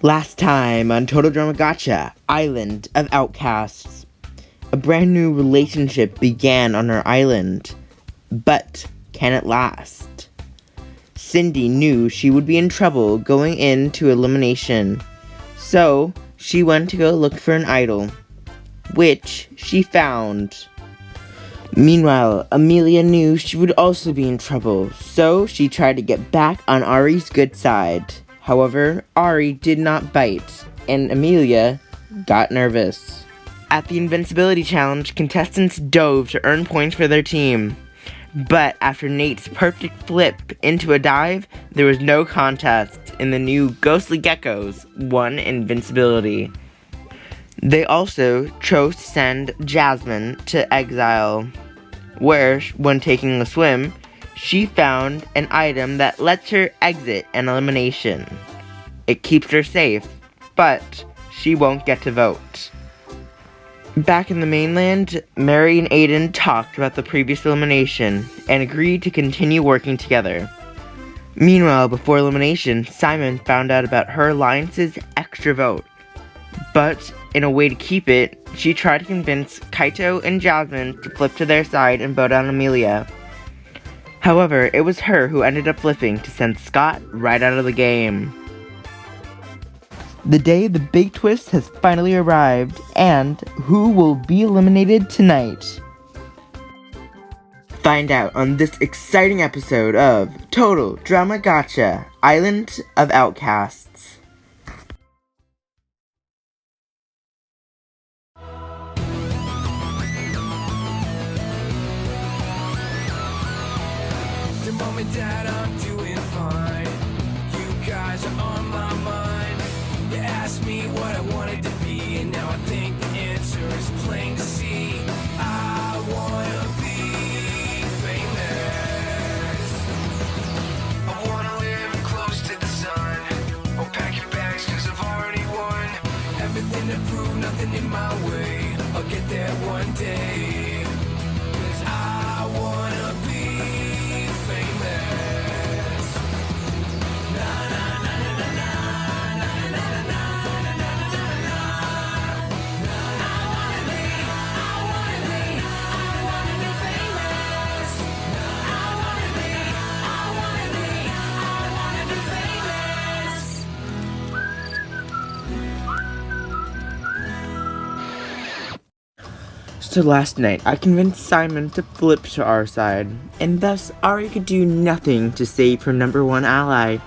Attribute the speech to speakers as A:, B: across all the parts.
A: Last time on Total Drama Gotcha, Island of Outcasts. A brand new relationship began on our island, but can it last? Cindy knew she would be in trouble going into elimination, so she went to go look for an idol, which she found. Meanwhile, Amelia knew she would also be in trouble, so she tried to get back on Ari's good side. However, Ari did not bite, and Amelia got nervous. At the Invincibility Challenge, contestants dove to earn points for their team. But after Nate's perfect flip into a dive, there was no contest, and the new Ghostly Geckos won Invincibility. They also chose to send Jasmine to exile, where, when taking a swim, she found an item that lets her exit an elimination. It keeps her safe, but she won't get to vote. Back in the mainland, Mary and Aiden talked about the previous elimination and agreed to continue working together. Meanwhile, before elimination, Simon found out about her alliance's extra vote. But, in a way to keep it, she tried to convince Kaito and Jasmine to flip to their side and vote on Amelia. However, it was her who ended up flipping to send Scott right out of the game. The day the big twist has finally arrived, and who will be eliminated tonight? Find out on this exciting episode of Total Drama Gotcha, Island of Outcasts.
B: Mom and Dad, I'm doing fine. You guys are on my mind. You asked me what I wanted to be, and now I think the answer is plain to see. I wanna be famous. I wanna live close to the sun. Oh, pack your bags, cause I've already won. Everything to prove, nothing in my way. I'll get there one day. Cause I wanna be
A: So last night, I convinced Simon to flip to our side, and thus Ari could do nothing to save her number one ally.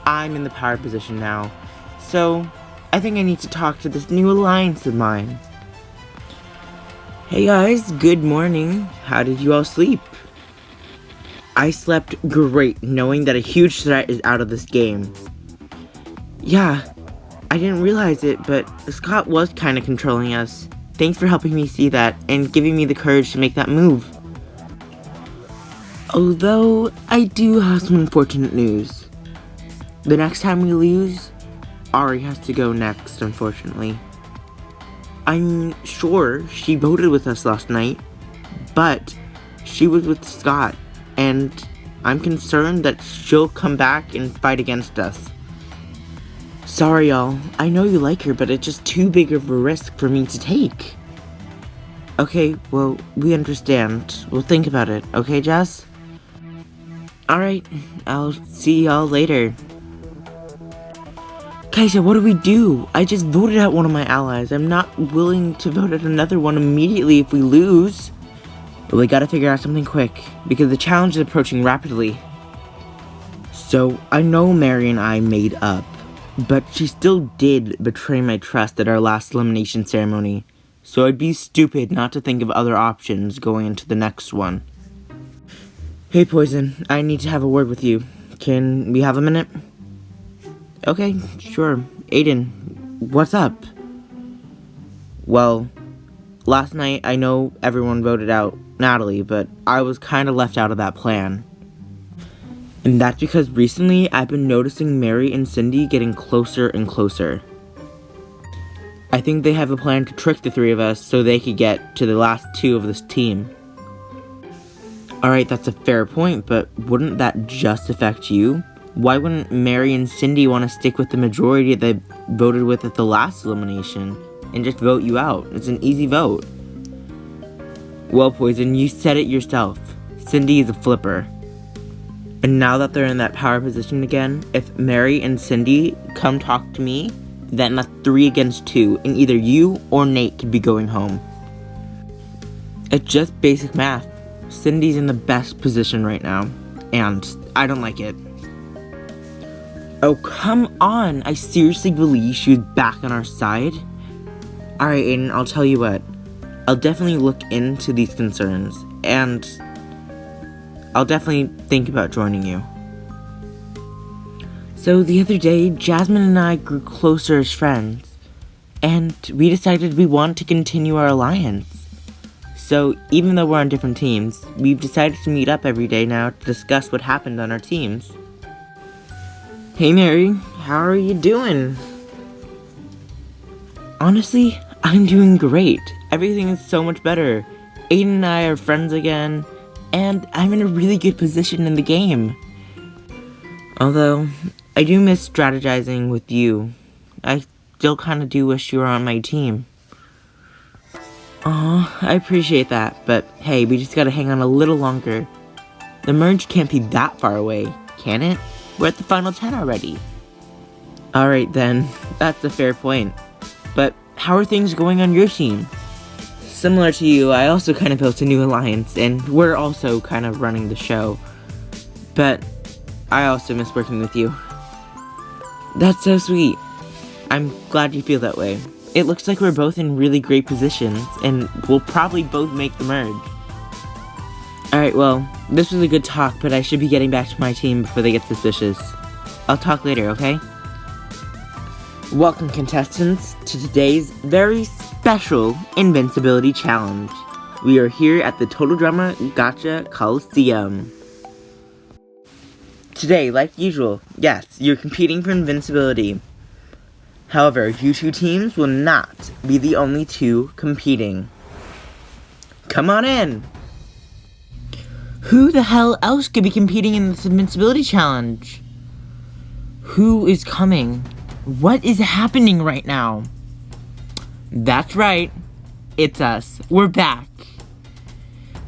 A: I'm in the power position now, so I think I need to talk to this new alliance of mine. Hey guys, good morning. How did you all sleep? I slept great, knowing that a huge threat is out of this game. Yeah, I didn't realize it, but Scott was kinda controlling us. Thanks for helping me see that and giving me the courage to make that move. Although, I do have some unfortunate news. The next time we lose, Ari has to go next, unfortunately. I'm sure she voted with us last night, but she was with Scott, and I'm concerned that she'll come back and fight against us. Sorry, y'all. I know you like her, but it's just too big of a risk for me to take. Okay, well, we understand. We'll think about it. Okay, Jess? Alright, I'll see y'all later. Kaisa, what do we do? I just voted out one of my allies. I'm not willing to vote out another one immediately if we lose. But we gotta figure out something quick, because the challenge is approaching rapidly. So, I know Mary and I made up. But she still did betray my trust at our last elimination ceremony, so I'd be stupid not to think of other options going into the next one. Hey Poison, I need to have a word with you. Can we have a minute? Okay, sure. Aiden, what's up? Well, last night I know everyone voted out Natalie, but I was kinda left out of that plan. And that's because recently I've been noticing Mary and Cindy getting closer and closer. I think they have a plan to trick the three of us so they could get to the last two of this team. Alright, that's a fair point, but wouldn't that just affect you? Why wouldn't Mary and Cindy want to stick with the majority they voted with at the last elimination and just vote you out? It's an easy vote. Well, Poison, you said it yourself. Cindy is a flipper. And now that they're in that power position again, if Mary and Cindy come talk to me, then that's 3 against 2, and either you or Nate could be going home. It's just basic math. Cindy's in the best position right now, and I don't like it. Oh, come on! I seriously believe she was back on our side? Alright, Aiden, I'll tell you what. I'll definitely look into these concerns, and I'll definitely think about joining you. So the other day, Jasmine and I grew closer as friends, and we decided we want to continue our alliance. So even though we're on different teams, we've decided to meet up every day now to discuss what happened on our teams. Hey Mary, how are you doing? Honestly, I'm doing great. Everything is so much better. Aiden and I are friends again, and I'm in a really good position in the game. Although, I do miss strategizing with you. I still kinda do wish you were on my team. Aw, I appreciate that, but hey, we just gotta hang on a little longer. The merge can't be that far away, can it? We're at the final 10 already. Alright then, that's a fair point. But how are things going on your team? Similar to you, I also kind of built a new alliance, and we're also kind of running the show. But I also miss working with you. That's so sweet. I'm glad you feel that way. It looks like we're both in really great positions, and we'll probably both make the merge. Alright, well, this was a good talk, but I should be getting back to my team before they get suspicious. I'll talk later, okay? Welcome, contestants, to today's very special Invincibility Challenge. We are here at the Total Drama Gotcha Coliseum. Today, like usual, yes, you're competing for invincibility. However, you 2 teams will not be the only 2 competing. Come on in! Who the hell else could be competing in this invincibility challenge? Who is coming? What is happening right now? That's right, it's us. We're back.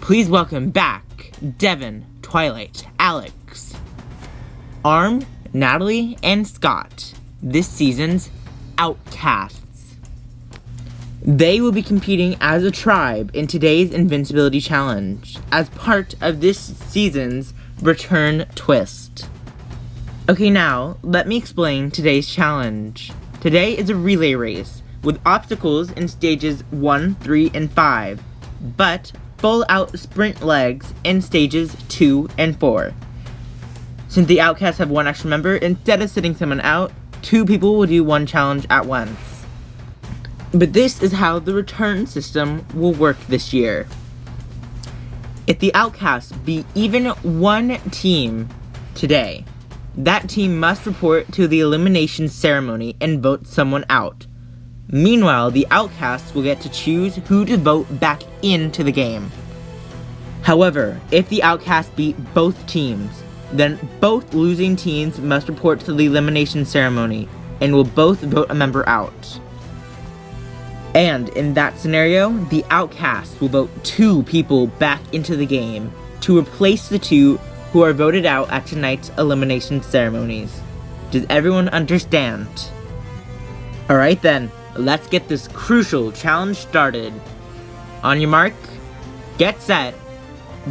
A: Please welcome back Devin, Twilight, Alex, Arm, Natalie, and Scott, this season's Outcasts. They will be competing as a tribe in today's Invincibility Challenge as part of this season's Return Twist. Okay, now, let me explain today's challenge. Today is a relay race with obstacles in stages 1, 3, and 5, but full-out sprint legs in stages 2 and 4. Since the Outcasts have 1 extra member, instead of sitting someone out, 2 people will do 1 challenge at once. But this is how the return system will work this year. If the Outcasts beat even 1 team today, that team must report to the elimination ceremony and vote someone out. Meanwhile, the Outcasts will get to choose who to vote back into the game. However, if the Outcasts beat both teams, then both losing teams must report to the elimination ceremony and will both vote a member out. And in that scenario, the Outcasts will vote 2 people back into the game to replace the 2 who are voted out at tonight's elimination ceremonies. Does everyone understand? Alright then, let's get this crucial challenge started. On your mark, get set,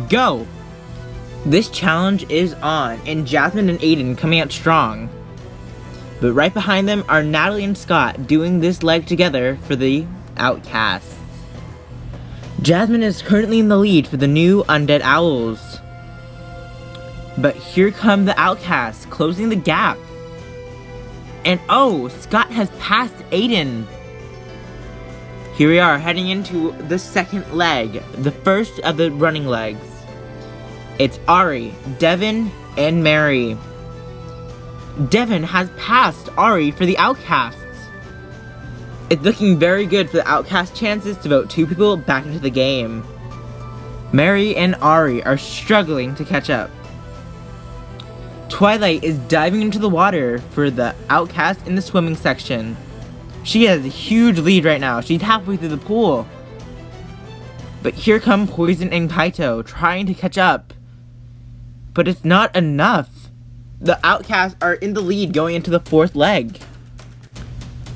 A: go! This challenge is on, and Jasmine and Aiden coming out strong. But right behind them are Natalie and Scott doing this leg together for the Outcasts. Jasmine is currently in the lead for the new Undead Owls. But here come the Outcasts, closing the gap. And oh, Scott has passed Aiden. Here we are, heading into the second leg, the first of the running legs. It's Ari, Devin, and Mary. Devin has passed Ari for the Outcasts. It's looking very good for the Outcast chances to vote 2 people back into the game. Mary and Ari are struggling to catch up. Twilight is diving into the water for the Outcast in the swimming section. She has a huge lead right now. She's halfway through the pool. But here come Poison and Kaito trying to catch up. But it's not enough. The Outcasts are in the lead going into the fourth leg.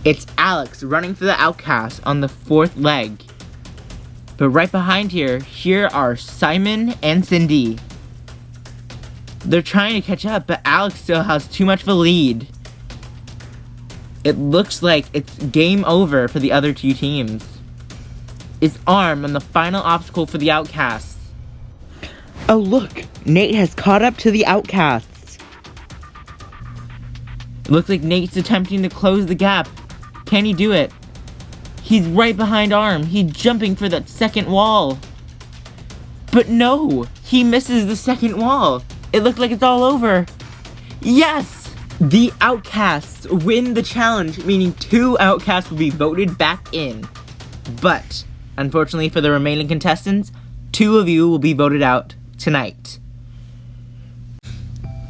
A: It's Alex running for the Outcasts on the fourth leg. But right behind here are Simon and Cindy. They're trying to catch up, but Alex still has too much of a lead. It looks like it's game over for the other two teams. It's Arm on the final obstacle for the Outcasts. Oh look, Nate has caught up to the Outcasts. It looks like Nate's attempting to close the gap. Can he do it? He's right behind Arm. He's jumping for that second wall. But no, he misses the second wall. It looked like it's all over. Yes! The Outcasts win the challenge, meaning 2 Outcasts will be voted back in. But, unfortunately for the remaining contestants, 2 of you will be voted out tonight.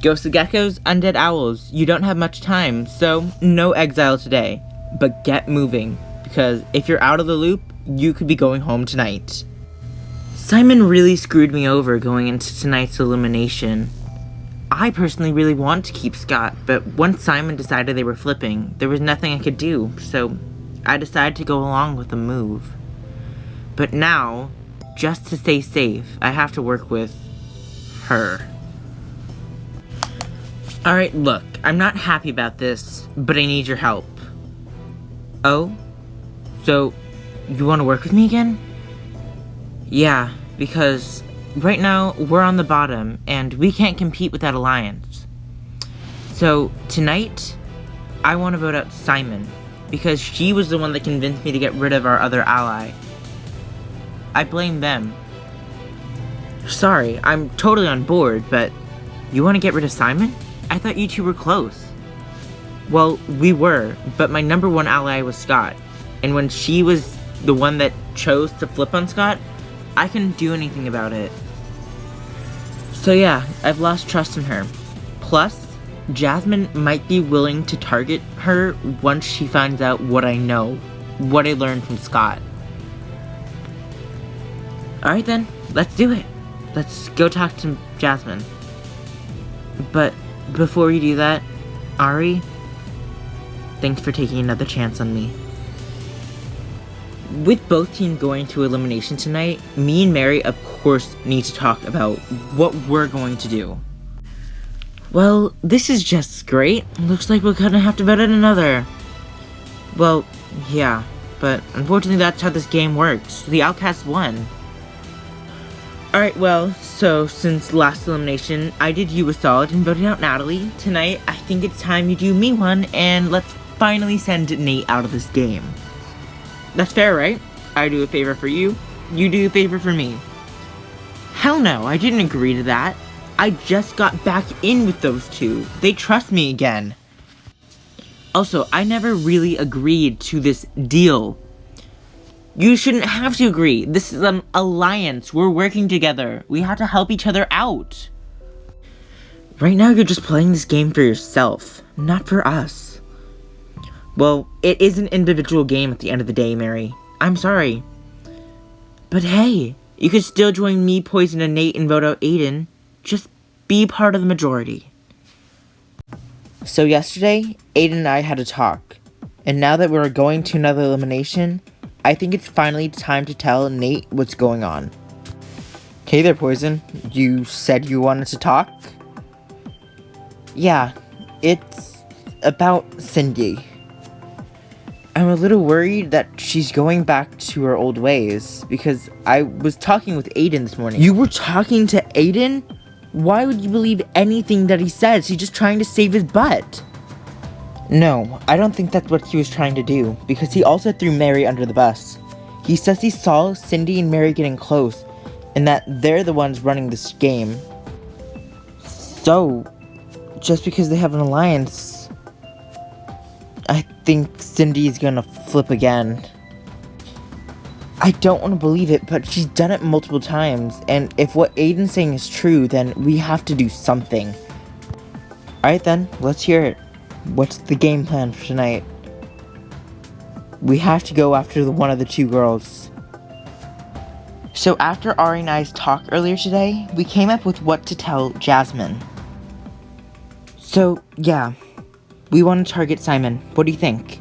A: Ghosts of Geckos, Undead Owls, you don't have much time, so no exile today. But get moving, because if you're out of the loop, you could be going home tonight. Simon really screwed me over going into tonight's elimination. I personally really want to keep Scott, but once Simon decided they were flipping, there was nothing I could do, so I decided to go along with the move. But now, just to stay safe, I have to work with her. Alright, look, I'm not happy about this, but I need your help. Oh? So, you want to work with me again? Yeah, because right now we're on the bottom and we can't compete with that alliance. So, tonight, I want to vote out Simon, because she was the one that convinced me to get rid of our other ally. I blame them. Sorry, I'm totally on board, but you want to get rid of Simon? I thought you two were close. Well, we were, but my number 1 ally was Scott. And when she was the one that chose to flip on Scott, I couldn't do anything about it. So yeah, I've lost trust in her. Plus, Jasmine might be willing to target her once she finds out what I know, what I learned from Scott. Alright then, let's do it. Let's go talk to Jasmine. But before we do that, Ari, thanks for taking another chance on me. With both teams going to elimination tonight, me and Mary of course need to talk about what we're going to do. Well, this is just great. Looks like we're gonna have to vote out another. Well, yeah, but unfortunately that's how this game works. The Outcasts won. Alright, well, so since last elimination, I did you a solid and voted out Natalie. Tonight, I think it's time you do me one, and let's finally send Nate out of this game. That's fair, right? I do a favor for you, you do a favor for me. Hell no, I didn't agree to that. I just got back in with those two. They trust me again. Also, I never really agreed to this deal. You shouldn't have to agree. This is an alliance. We're working together. We have to help each other out. Right now, you're just playing this game for yourself, not for us. Well, it is an individual game at the end of the day, Mary. I'm sorry. But hey, you could still join me, Poison, and Nate and vote out Aiden. Just be part of the majority. So yesterday, Aiden and I had a talk. And now that we're going to another elimination, I think it's finally time to tell Nate what's going on. Hey there, Poison. You said you wanted to talk? Yeah, it's about Cindy. I'm a little worried that she's going back to her old ways, because I was talking with Aiden this morning. You were talking to Aiden? Why would you believe anything that he says? He's just trying to save his butt. No, I don't think that's what he was trying to do, because he also threw Mary under the bus. He says he saw Cindy and Mary getting close, and that they're the ones running this game. So, just because they have an alliance, I think Cindy's gonna flip again. I don't want to believe it, but she's done it multiple times, and if what Aiden's saying is true, then we have to do something. Alright then, let's hear it. What's the game plan for tonight? We have to go after one of the two girls. So after Ari and I's talk earlier today, we came up with what to tell Jasmine. So, yeah, we want to target Simon. What do you think?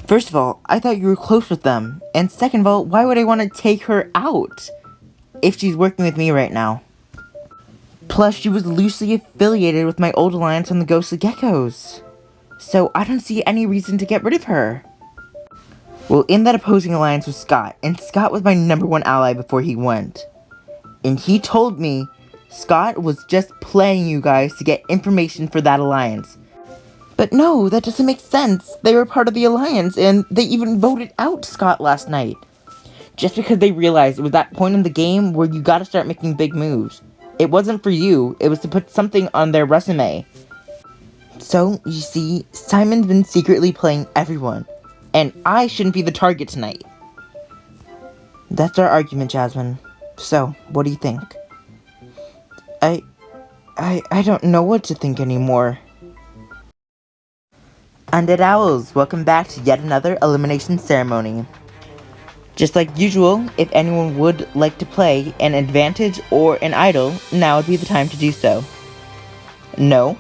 A: First of all, I thought you were close with them. And second of all, why would I want to take her out if she's working with me right now? Plus, she was loosely affiliated with my old alliance on the Ghostly Geckos. So I don't see any reason to get rid of her. Well, in that opposing alliance was Scott, and Scott was my #1 ally before he went. And he told me Scott was just playing you guys to get information for that alliance. But no, that doesn't make sense. They were part of the alliance, and they even voted out Scott last night. Just because they realized it was that point in the game where you gotta start making big moves. It wasn't for you, it was to put something on their resume. So, you see, Simon's been secretly playing everyone. And I shouldn't be the target tonight. That's our argument, Jasmine. So, what do you think? I don't know what to think anymore. Undead Owls, welcome back to yet another elimination ceremony. Just like usual, if anyone would like to play an advantage or an idol, now would be the time to do so. No?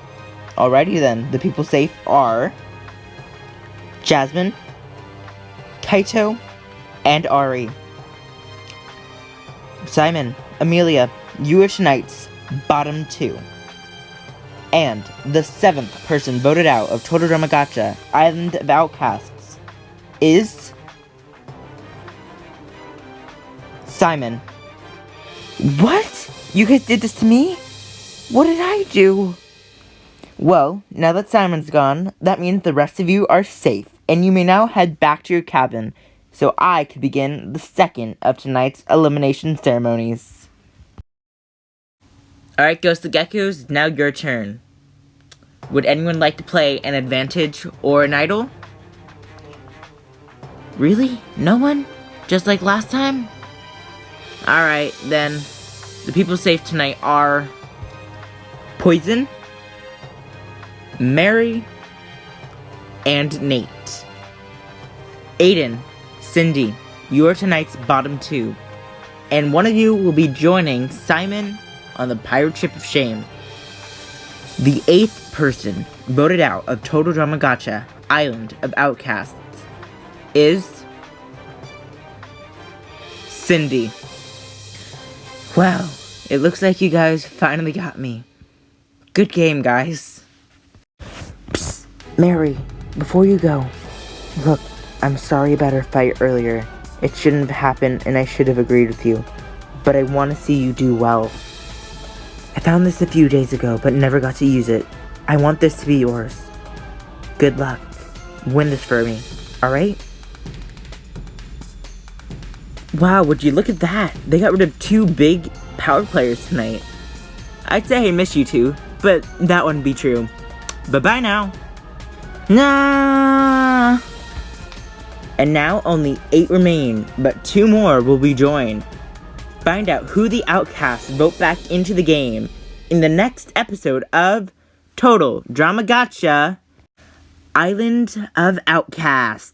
A: Alrighty then, the people safe are Jasmine, Kaito, and Ari. Simon, Amelia, you are tonight's bottom 2. And the 7th person voted out of Total Drama Gacha, Island of Outcasts, is Simon. What? You guys did this to me? What did I do? Well, now that Simon's gone, that means the rest of you are safe, and you may now head back to your cabin, so I can begin the second of tonight's elimination ceremonies. Alright, Ghostly Geckos, now your turn. Would anyone like to play an advantage or an idol? Really? No one? Just like last time? Alright, then. The people safe tonight are Poison, Mary, and Nate. Aiden, Cindy, you are tonight's bottom 2. And one of you will be joining Simon on the pirate ship of shame. The 8th person voted out of Total Drama Gacha, Island of Outcasts, is Cindy. Wow, it looks like you guys finally got me. Good game, guys. Psst, Mary, before you go, look, I'm sorry about our fight earlier. It shouldn't have happened and I should have agreed with you. But I want to see you do well. I found this a few days ago, but never got to use it. I want this to be yours. Good luck. Win this for me, alright? Wow, would you look at that? They got rid of 2 big power players tonight. I'd say I miss you two, but that wouldn't be true. Bye-bye now. Nah. And now only 8 remain, but 2 more will be joined. Find out who the Outcasts vote back into the game in the next episode of Total Drama Gacha, Island of Outcasts.